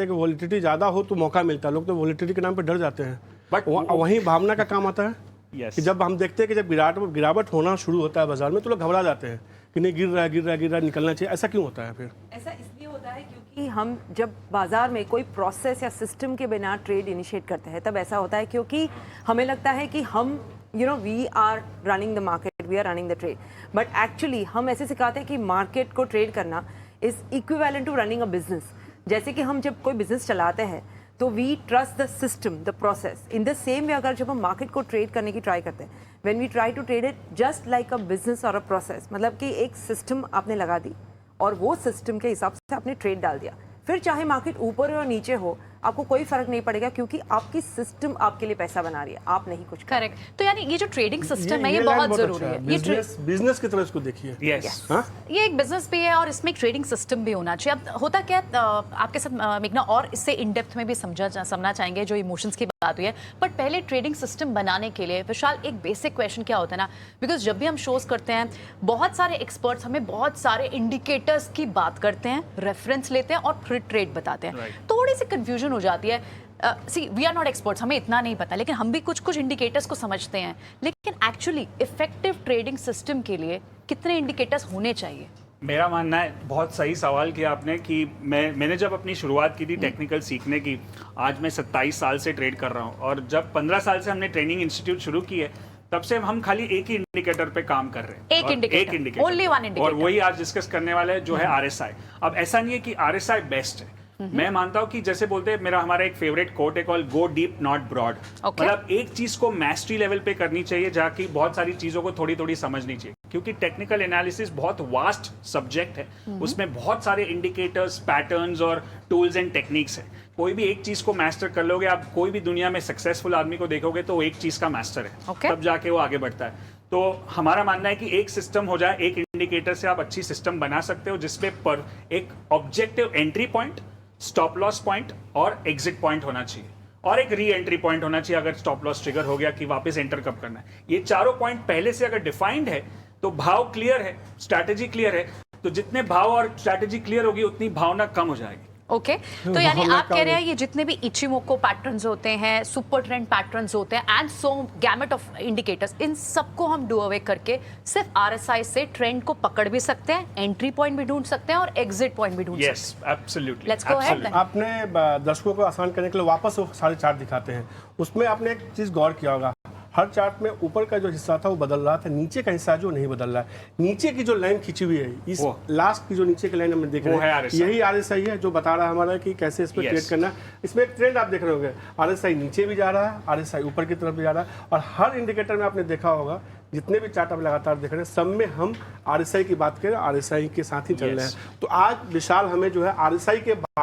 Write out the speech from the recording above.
हैं कि वॉलिटिलिटी ज़्यादा हो तो मौका मिलता है, लोग तो वॉलिटिलिटी के नाम पे डर जाते हैं, बट वहीं भावना का काम आता है। कि जब हम देखते हैं कि जब गिरावट होना शुरू होता है बाजार में तो लोग घबरा जाते हैं कि नहीं गिर रहा है निकलना चाहिए। ऐसा क्यों होता है? फिर ऐसा इसलिए होता है क्योंकि हम जब बाजार में कोई प्रोसेस या सिस्टम के बिना ट्रेड इनिशिएट करते हैं तब ऐसा होता है क्योंकि हमें लगता है कि हम we are running the market, we are running the trade, but actually हम ऐसे सिखाते हैं कि मार्केट को ट्रेड करना is equivalent to running a business. जैसे कि हम जब कोई बिजनेस चलाते हैं तो we trust the system, the process. In the same way अगर जब हम मार्केट को ट्रेड करने की ट्राई करते हैं, when we try to trade it just like a business और अ प्रोसेस, मतलब कि एक सिस्टम आपने लगा दी और वो सिस्टम के हिसाब से आपने ट्रेड डाल दिया, फिर चाहे मार्केट ऊपर हो या नीचे हो आपको कोई फर्क नहीं पड़ेगा क्योंकि आपकी सिस्टम आपके लिए पैसा बना रही है, आप नहीं कुछ। करेक्ट। तो यानी ये जो ट्रेडिंग सिस्टम है ये बहुत जरूरी है। बिजनेस की तरह इसको देखिए। ये एक बिजनेस भी है और इसमें एक ट्रेडिंग सिस्टम भी होना चाहिए। अब होता क्या है, आपके साथ मेघना और इससे इन डेप्थ में भी समझना चाहेंगे जो इमोशंस की बात हुई है, बट पहले ट्रेडिंग सिस्टम बनाने के लिए विशाल एक बेसिक क्वेश्चन क्या होता है ना, बिकॉज जब भी हम शोज करते हैं बहुत सारे एक्सपर्ट्स हमें बहुत सारे इंडिकेटर्स की बात करते हैं, रेफरेंस लेते हैं और फिर ट्रेड बताते हैं। थोड़ी सी कंफ्यूजन हो जाती है। सी वी आर नॉट एक्सपर्ट्स, हमें इतना नहीं पता, लेकिन हम भी कुछ इंडिकेटर्स को समझते हैं, लेकिन एक्चुअली इफेक्टिव ट्रेडिंग सिस्टम के लिए कितने इंडिकेटर्स होने चाहिए? मेरा मानना है, बहुत सही सवाल किया आपने कि मैंने जब अपनी शुरुआत की थी टेक्निकल सीखने की, आज मैं 27 साल से ट्रेड कर रहा हूँ, और जब 15 साल से हमने ट्रेनिंग इंस्टीट्यूट शुरू की है तब से हम खाली एक ही इंडिकेटर पे काम कर रहे हैं। एक इंडिकेटर, ओनली वन इंडिकेटर, और वही आज डिस्कस करने वाले हैं जो है RSI। अब ऐसा नहीं है कि RSI बेस्ट है, मैं मानता हूं कि जैसे बोलते हैं, हमारा एक फेवरेट कोट है call go deep not broad. मतलब एक चीज को मैस्ट्री लेवल पे करनी चाहिए जाके बहुत सारी चीजों को थोड़ी थोड़ी समझनी चाहिए, क्योंकि टेक्निकल एनालिसिस बहुत वास्ट सब्जेक्ट है, उसमें बहुत सारे इंडिकेटर्स, पैटर्न्स और टूल्स एंड टेक्निक्स है। कोई भी एक चीज को मास्टर कर लोगे आप, कोई भी दुनिया में सक्सेसफुल आदमी को देखोगे तो वो एक चीज का मास्टर है, तब जाके वो आगे बढ़ता है। तो हमारा मानना है कि एक सिस्टम हो जाए, एक इंडिकेटर से आप अच्छी सिस्टम बना सकते हो जिसपे पर एक objective entry point, stop loss point और एग्जिट पॉइंट होना चाहिए, और एक री एंट्री पॉइंट होना चाहिए अगर स्टॉप लॉस ट्रिगर हो गया कि वापस एंटर कब करना है। ये चारों पॉइंट पहले से अगर डिफाइंड है तो भाव क्लियर है, स्ट्रैटेजी क्लियर है, तो जितने भाव और स्ट्रैटेजी क्लियर होगी उतनी भावना कम हो जाएगी। ओके, तो यानी आप कह रहे हैं ये जितने भी इचिमोको पैटर्न्स होते हैं, सुपर ट्रेंड पैटर्न्स होते हैं and so gamut of indicators, इन सबको हम डू अवे करके सिर्फ RSI से ट्रेंड को पकड़ भी सकते हैं, एंट्री पॉइंट भी ढूंढ सकते हैं और एग्जिट पॉइंट भी ढूंढ सकते हैं। Yes, absolutely. Let's go ahead. आपने दर्शकों को आसान करने के लिए वापस वो सारे चार्ट दिखाते हैं, उसमें आपने एक चीज गौर किया होगा, हर चार्ट में ऊपर का जो हिस्सा था वो बदल रहा था, नीचे का हिस्सा जो नहीं बदल रहा है। नीचे की जो लाइन खींची हुई है, इस लास्ट की जो नीचे की लाइन हम देख रहे हैं, यही RSI है जो बता रहा है हमारा कि कैसे इस पर ट्रेड करना है। इसमें एक ट्रेंड आप देख रहे होंगे, RSI नीचे भी जा रहा है, RSI ऊपर की तरफ भी जा रहा है, और हर इंडिकेटर में आपने देखा होगा जितने भी चार्ट आप लगातार देख रहे हैं सब में हम RSI की बात करें, RSI के साथ ही चल रहे हैं। तो आज विशाल हमें जो है RSI के बारे